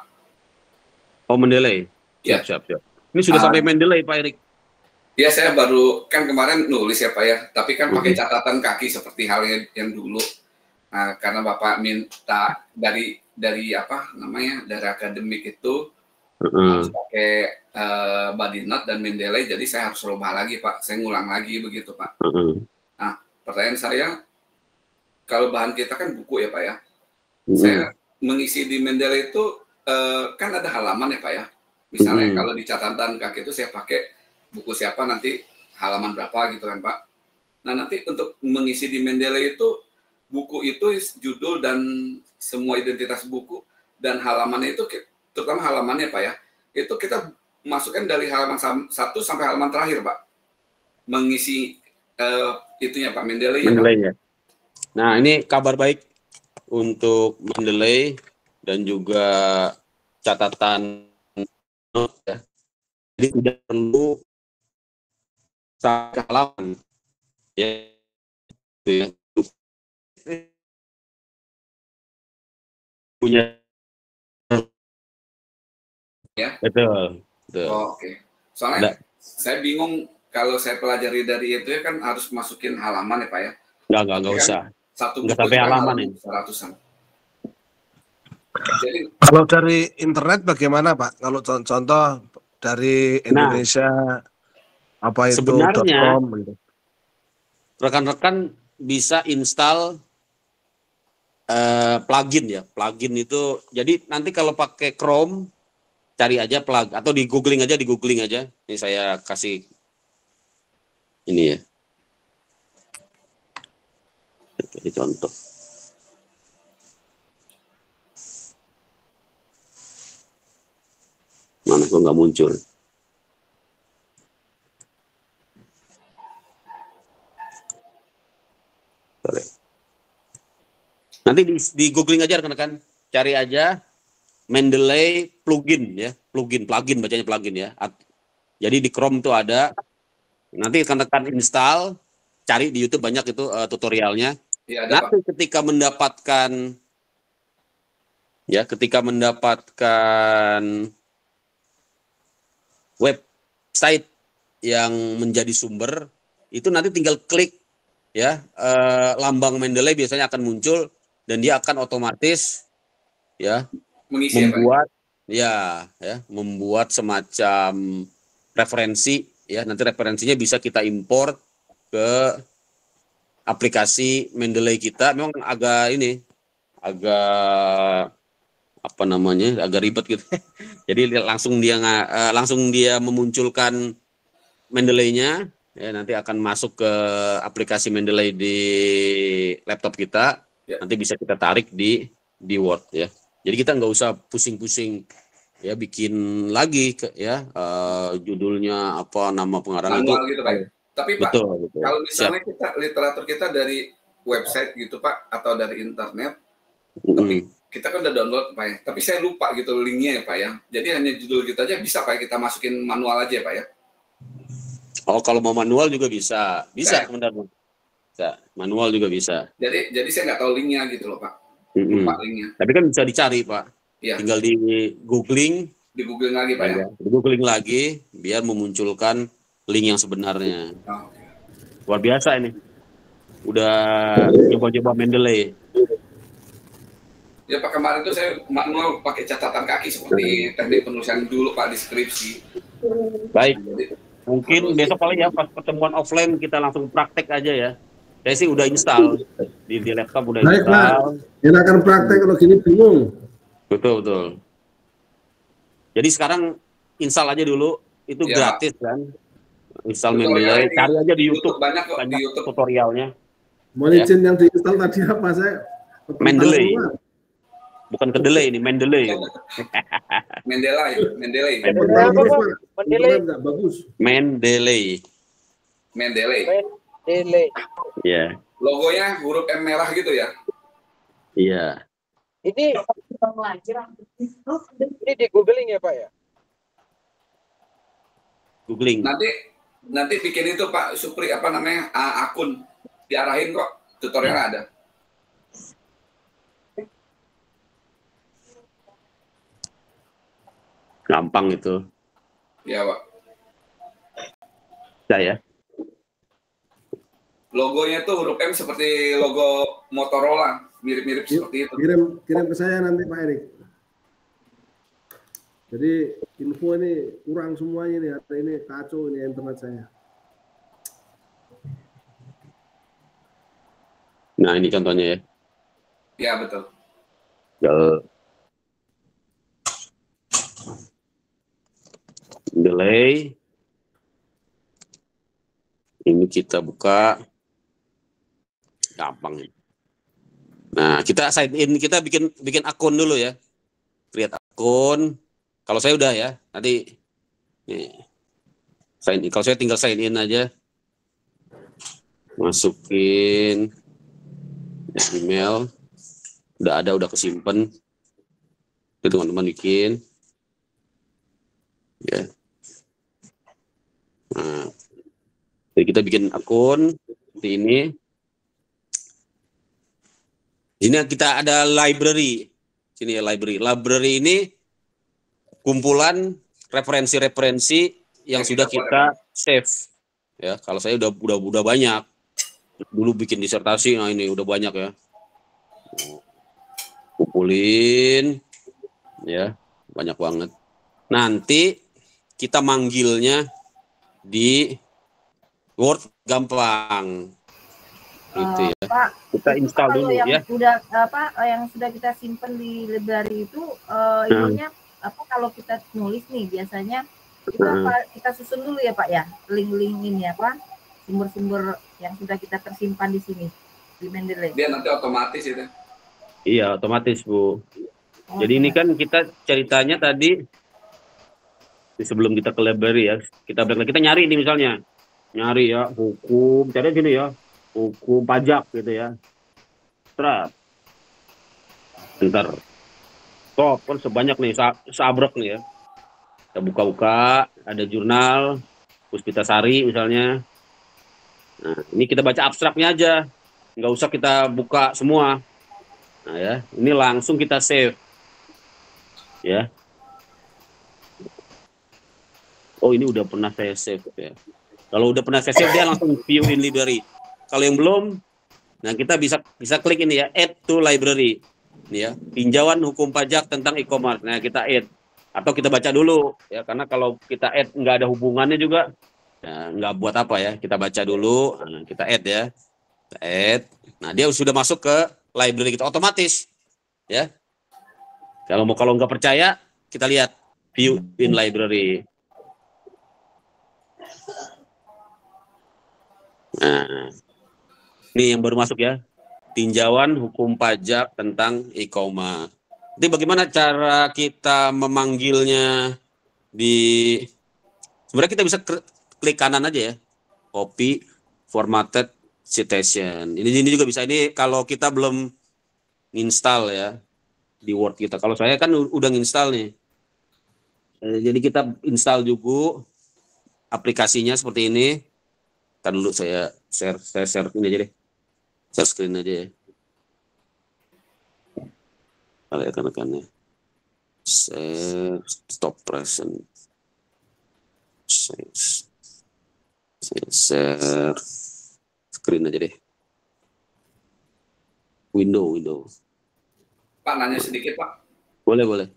Oh, Mendeley. Ya. Siap. Ini sudah sampai Mendeley, Pak Erik. Ya, saya baru kan kemarin nulis ya Pak ya, tapi kan pakai catatan kaki seperti halnya yang dulu. Nah, karena Bapak minta dari apa namanya, dari akademik itu harus pakai body note dan Mendeley, jadi saya harus rubah lagi Pak, saya ngulang lagi begitu Pak. Nah, pertanyaan saya, kalau bahan kita kan buku ya Pak ya, saya mengisi di Mendeley itu kan ada halaman ya Pak ya. Misalnya kalau di catatan kaki itu saya pakai buku siapa nanti halaman berapa gitu kan Pak. Nah nanti untuk mengisi di Mendeley itu buku itu judul dan semua identitas buku dan halamannya itu terutama halamannya Pak ya, itu kita masukkan dari halaman 1 sampai halaman terakhir Pak, mengisi itunya Pak Mendeley ya. Nah ini kabar baik untuk Mendeley dan juga catatan ya. Jadi tidak perlu halaman ya, punya ya. Betul. Oh, oke. Soalnya saya bingung kalau saya pelajari dari itu ya kan harus masukin halaman ya Pak ya. Nggak usah. Satu nggak sampai halaman ya. Seratusan. Jadi kalau dari internet bagaimana Pak? Kalau contoh dari Indonesia apa itu sebenarnya .com gitu. Rekan-rekan bisa install plugin ya. Plugin itu jadi nanti kalau pakai Chrome cari aja plug atau di googling aja. Ini saya kasih ini ya. Jadi contoh. Mana kok nggak muncul? Sorry. Nanti di googling aja rekan-rekan, cari aja Mendeley plugin ya, plugin bacanya plugin ya. Jadi di Chrome itu ada. Nanti rekan-rekan install, cari di YouTube banyak itu tutorialnya. Ya, nanti ketika mendapatkan website yang menjadi sumber, itu nanti tinggal klik ya, lambang Mendeley biasanya akan muncul dan dia akan otomatis ya membuat semacam referensi ya. Nanti referensinya bisa kita import ke aplikasi Mendeley kita. Memang agak agak ribet gitu. Jadi langsung dia memunculkan Mendeley-nya ya, nanti akan masuk ke aplikasi Mendeley di laptop kita. Nanti bisa kita tarik di Word ya. Jadi kita nggak usah pusing-pusing ya bikin lagi judulnya apa, nama pengarang itu. Gitu, Pak. Tapi Pak, betul. Kalau misalnya literatur kita dari website gitu Pak, atau dari internet, tapi kita kan udah download Pak ya, tapi saya lupa gitu linknya ya Pak ya. Jadi hanya judul kita aja bisa Pak, kita masukin manual aja Pak ya. Oh, kalau mau manual juga bisa sebenarnya. Manual juga bisa. Jadi saya nggak tahu linknya gitu loh Pak. Lupa linknya. Tapi kan bisa dicari Pak. Ya. Tinggal di googling lagi Pak ya. Di googling lagi biar memunculkan link yang sebenarnya. Luar biasa ini. Udah coba-coba Mendeley. Ya Pak, kemarin tuh saya manual pakai catatan kaki seperti teknik penulisan dulu Pak, di skripsi. Baik. Mungkin besok kali ya pas pertemuan offline kita langsung praktek aja ya. Saya sih udah install di laptop udah baik, install. Pak. Enakan praktek kalau gini bingung. Betul. Jadi sekarang install aja dulu, itu gratis kan. Install Mendeley, cari aja di YouTube, banyak tutorialnya. Mau izin yang diinstal tadi apa saya? Mendeley. Bukan kedelai ini, Mendeley. Mendeley. Enggak bagus. Mendeley. Iya. Logonya huruf M merah gitu ya? Iya. Ini di googling ya Pak ya? Googling. Nanti bikin itu Pak Supri akun, diarahin kok, tutorialnya ada. Gampang itu. Ya, Pak. Bisa ya. Logonya tuh huruf M seperti logo Motorola, mirip-mirip seperti itu. Kirim ke saya nanti Pak Erik. Jadi info ini kurang semuanya nih, hari ini kacau ini internet saya. Nah, ini contohnya ya. Ya, betul. Delay. Ini kita buka. Gampang. Nah, kita sign in, kita bikin akun dulu ya. Create akun. Kalau saya udah ya, nanti nih, sign in. Kalau saya tinggal sign in aja. Masukin email. Udah ada, udah kesimpan. Itu teman-teman bikin. Ya. Nah, jadi kita bikin akun seperti ini. Di sini kita ada library. Sini ya library. Library ini kumpulan referensi-referensi yang sudah kita save. Ya, kalau saya udah banyak. Dulu bikin disertasi, nah ini udah banyak ya. Kumpulin, ya banyak banget. Nanti kita manggilnya di Word gampang. Gitu ya. Pak, kita install dulu yang ya. Yang sudah kita simpan di library itu ininya apa kalau kita nulis nih biasanya itu apa kita susun dulu ya Pak ya, link-link ini apa sumber-sumber yang sudah kita tersimpan di sini di Mendeley. Dia nanti otomatis itu. Iya, otomatis Bu. Jadi ini kan kita ceritanya tadi sebelum kita ke library ya, kita nyari nih misalnya. Nyari ya hukum, cari gini ya. Hukum pajak gitu ya. Terus ntar top kan sebanyak nih, sabrek nih ya. Kita buka-buka, ada jurnal Puspitasari misalnya. Nah, ini kita baca abstraknya aja. Nggak usah kita buka semua. Nah ya, ini langsung kita save. Ya. Oh, ini udah pernah saya save ya. Kalau udah pernah saya save dia langsung view in library. Kalau yang belum, nah kita bisa klik ini ya, add to library. Ini ya, tinjauan hukum pajak tentang e-commerce. Nah, kita add atau kita baca dulu ya, karena kalau kita add nggak ada hubungannya juga ya, nggak buat apa ya. Kita baca dulu, nah, kita add ya. Kita add. Nah, dia sudah masuk ke library kita otomatis ya. Kalau nggak percaya, kita lihat view in library. Nah, ini yang baru masuk ya, tinjauan hukum pajak tentang e-commerce. Jadi bagaimana cara kita memanggilnya sebenarnya kita bisa klik kanan aja ya, copy formatted citation. Ini juga bisa, ini kalau kita belum install ya di Word kita. Kalau saya kan udah install nih. Jadi kita install juga aplikasinya seperti ini. Kan dulu saya share ini aja deh. Share screen aja ya. Kalau ya rekan-rekannya. Stop present. Share screen aja deh. Window. Pak, nanya sedikit Pak. Boleh.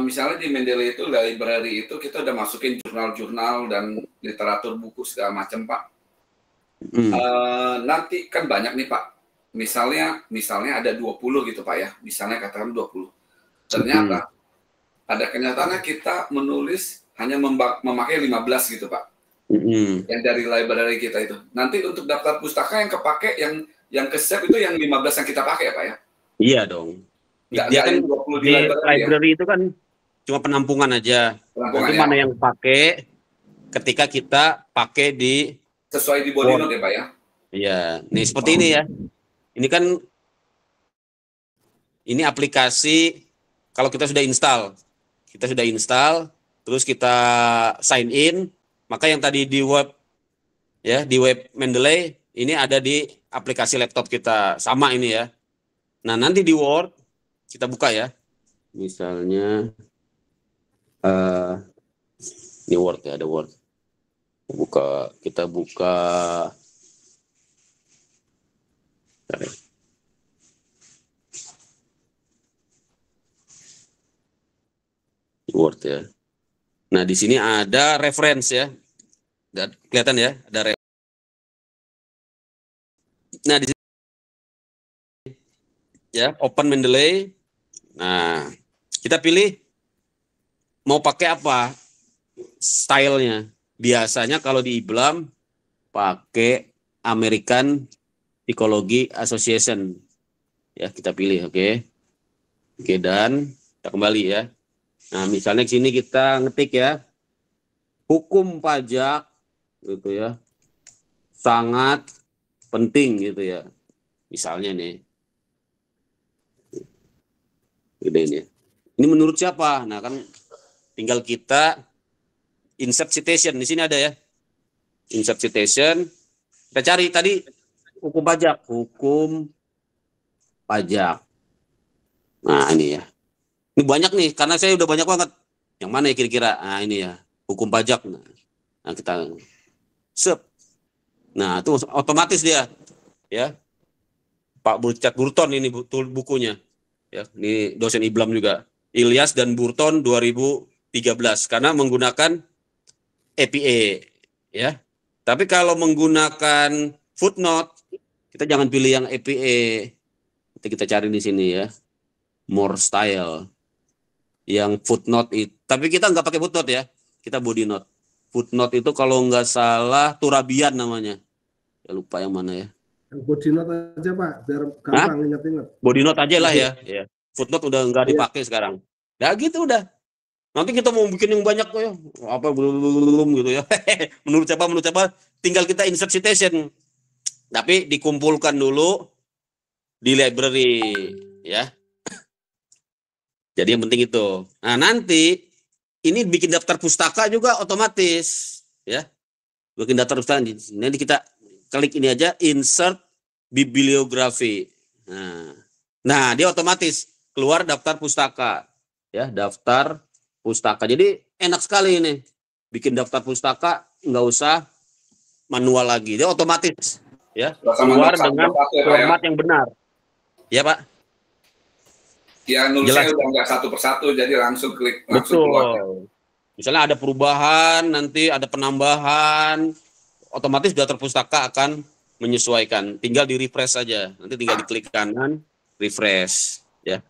Misalnya di Mendeley itu, library itu kita udah masukin jurnal-jurnal dan literatur buku segala macam Pak. Nanti kan banyak nih Pak. Misalnya ada 20 gitu Pak ya. Misalnya katakan 20. Ternyata pada kenyataannya kita menulis hanya memakai 15 gitu Pak. Yang dari library kita itu. Nanti untuk daftar pustaka yang kepake, yang ke-save itu yang 15 yang kita pakai ya Pak ya? Iya dong. Dia kan 20 di library ya? Itu kan cuma penampungan aja. Nanti ya? mana yang pakai ketika kita pakai di sesuai di body note ya Pak ya? Iya. Nih seperti ini ya. Ini kan ini aplikasi kalau kita sudah install. Terus kita sign in, maka yang tadi di web ya, di web Mendeley ini ada di aplikasi laptop kita. Sama ini ya. Nah, nanti di Word kita buka ya. Misalnya Eh, ini Word ya, ada Word. Kita buka. Bentar ya. Word ya. Nah, di sini ada reference ya. Kelihatan ya, ada Nah, di sini ya, open Mendeley. Nah, kita pilih mau pakai apa stylenya. Biasanya kalau di IBLAM pakai American Psychology Association. Ya, kita pilih, oke. Oke, dan kita kembali ya. Nah, misalnya di sini kita ngetik ya, hukum pajak gitu ya, sangat penting gitu ya. Misalnya nih, gedein ya. Ini menurut siapa? Nah, kan tinggal kita insert citation. Di sini ada ya, insert citation. Kita cari tadi hukum pajak. Nah, ini ya. Ini banyak nih, karena saya udah banyak banget. Yang mana ya kira-kira? Nah, ini ya, hukum pajak. Nah, kita sep. Nah, itu otomatis dia. Ya. Pak Richard Burton ini bukunya. Ya, ini dosen IBLAM juga. Ilyas dan Burton 2013 karena menggunakan APA ya. Tapi kalau menggunakan footnote, kita jangan pilih yang APA. Nanti kita cari di sini ya. More style. Yang footnote itu, tapi kita nggak pakai footnote ya. Kita body note. Footnote itu kalau nggak salah Turabian namanya. Ya, lupa yang mana ya. Yang body note aja Pak, biar gampang ingat-ingat. Body note aja lah ya. Footnote udah nggak dipakai sekarang. Nah gitu udah. Nanti kita mau bikin yang banyak kok ya. Apa belum gitu ya. menurut siapa tinggal kita insert citation. Tapi dikumpulkan dulu di library ya. Jadi yang penting itu. Nah, nanti ini bikin daftar pustaka juga otomatis ya. Bikin daftar pustaka. Nanti kita klik ini aja insert bibliografi. Nah, dia otomatis keluar daftar pustaka. Ya, daftar pustaka. Jadi enak sekali ini. Bikin daftar pustaka nggak usah manual lagi. Dia otomatis ya. Keluar dengan format yang benar. Ya, Pak. Ya, nulisnya udah nggak satu persatu, jadi langsung klik, langsung keluar. Misalnya ada perubahan, nanti ada penambahan, otomatis daftar pustaka akan menyesuaikan. Tinggal di refresh saja. Nanti tinggal diklik kanan, refresh. Ya,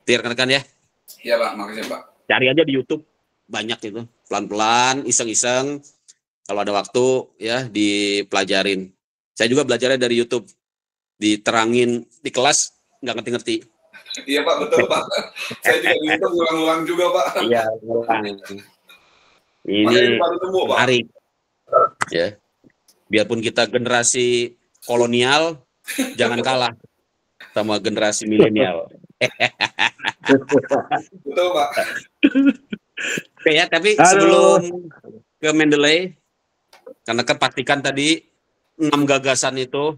rekan-rekan ya. Iya Pak, makasih Pak. Cari aja di YouTube, banyak itu. Pelan-pelan, iseng-iseng. Kalau ada waktu ya dipelajarin. Saya juga belajarnya dari YouTube. Diterangin di kelas, nggak ngerti-ngerti. Iya Pak, betul Pak. Saya juga di YouTube ngulang-ngulang juga Pak. Iya, ngulang. Ini baru temu, Pak. menarik. Ya. Biarpun kita generasi kolonial, jangan kalah sama generasi milenial. Betul Pak. Oke ya, tapi sebelum ke Mendeley, karena kan pastikan tadi 6 gagasan itu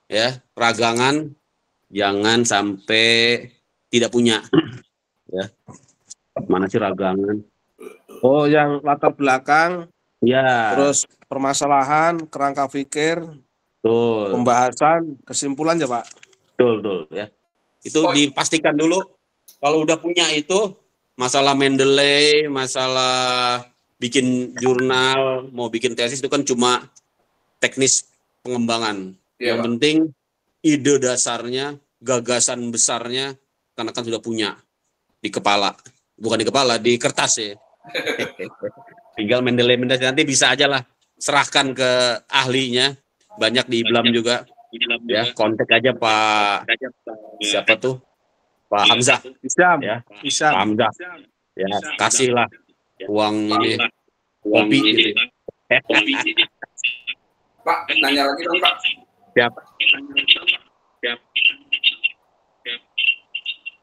ya, ragangan jangan sampai tidak punya. Ya. Mana sih ragangan? Oh, yang latar belakang, Ya. terus permasalahan, kerangka pikir, Betul. pembahasan, kesimpulan ya Pak. Betul ya. Itu dipastikan dulu. Kalau udah punya itu, masalah Mendeley, masalah bikin jurnal, mau bikin tesis itu kan cuma teknis pengembangan. Ya, Yang Pak. penting ide dasarnya, gagasan besarnya, karena kan sudah punya di kepala. Bukan di kepala, di kertas ya. Tinggal Mendeley nanti bisa aja lah. Serahkan ke ahlinya. Banyak di IBLAM juga. Ya, kontak aja Pak. Siapa tuh? Pak Hamzah. Isam. Ya, Isam. Pak Hamzah. Ya, kasihlah uang ini. Kopi gitu. Pak, nanya lagi dong Pak. Siap.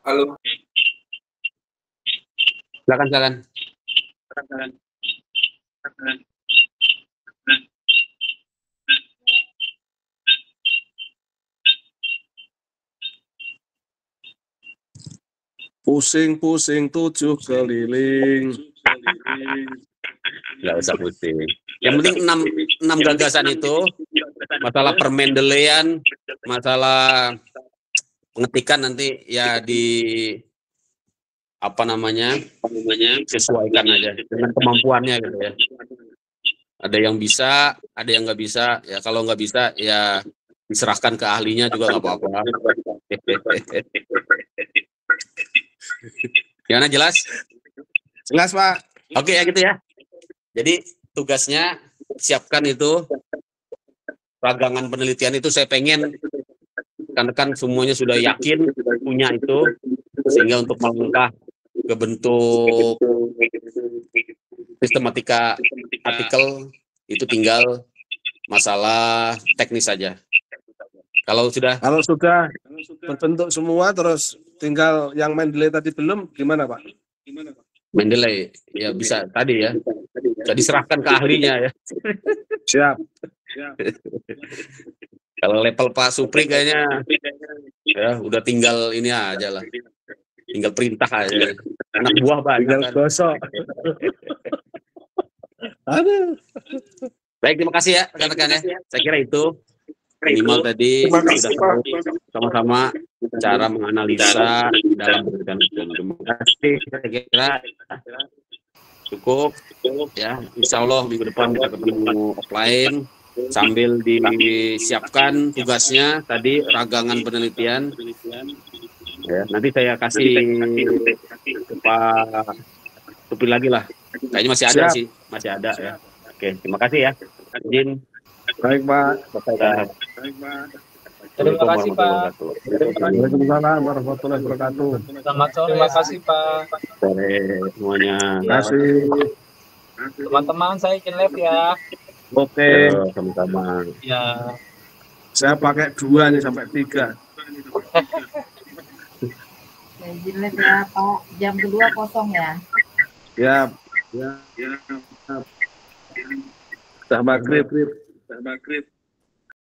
Halo. Silakan. Pusing-pusing 7 keliling. Nggak usah pusing. Yang penting 6 gagasan itu, masalah permendelean, masalah pengetikan nanti ya di sesuaikan aja dengan kemampuannya gitu ya. Ada yang bisa, ada yang nggak bisa. Ya kalau nggak bisa ya diserahkan ke ahlinya juga nggak apa-apa. Gimana, jelas? Jelas, Pak. Oke ya gitu ya. Jadi tugasnya siapkan itu ragangan penelitian itu, saya pengen kan semuanya sudah yakin punya itu, sehingga untuk melangkah ke bentuk sistematika artikel itu tinggal masalah teknis saja. Kalau sudah berbentuk semua, terus tinggal yang Mendeley tadi belum, gimana Pak? Mendeley ya bisa tadi ya, bisa diserahkan ke ahlinya ya. Siap. Kalau level Pak Supri kayaknya ya udah tinggal ini aja lah, tinggal perintah aja, anak buah banyak Tinggal kan. gosok. Aduh. Baik, terima kasih ya rekan-rekan ya. Saya kira itu minimal tadi Terima kasih, sudah tahu sama-sama cara menganalisa dalam penelitian hukum. Terima kasih, saya kira cukup ya. Insya Allah minggu depan kita ketemu offline sambil disiapkan tugasnya tadi, ragangan penelitian ya. Nanti saya kasih ke Pak Supri lagi lah, kayaknya masih ada. Siap. Sih masih ada ya. Oke, terima kasih ya Izin. Baik Pak. Terima kasih, Pak. Waalaikumsalam warahmatullahi wabarakatuh. Selamat sore. Terima kasih, Pak. Sore semuanya. Terima kasih. Teman-teman, saya izin live ya. Oke. Sama-sama. Ya. Saya pakai 2 nih sampai 3. Ya, izin live ya Pak, jam kedua kosong ya. Ya. Sudah maghrib.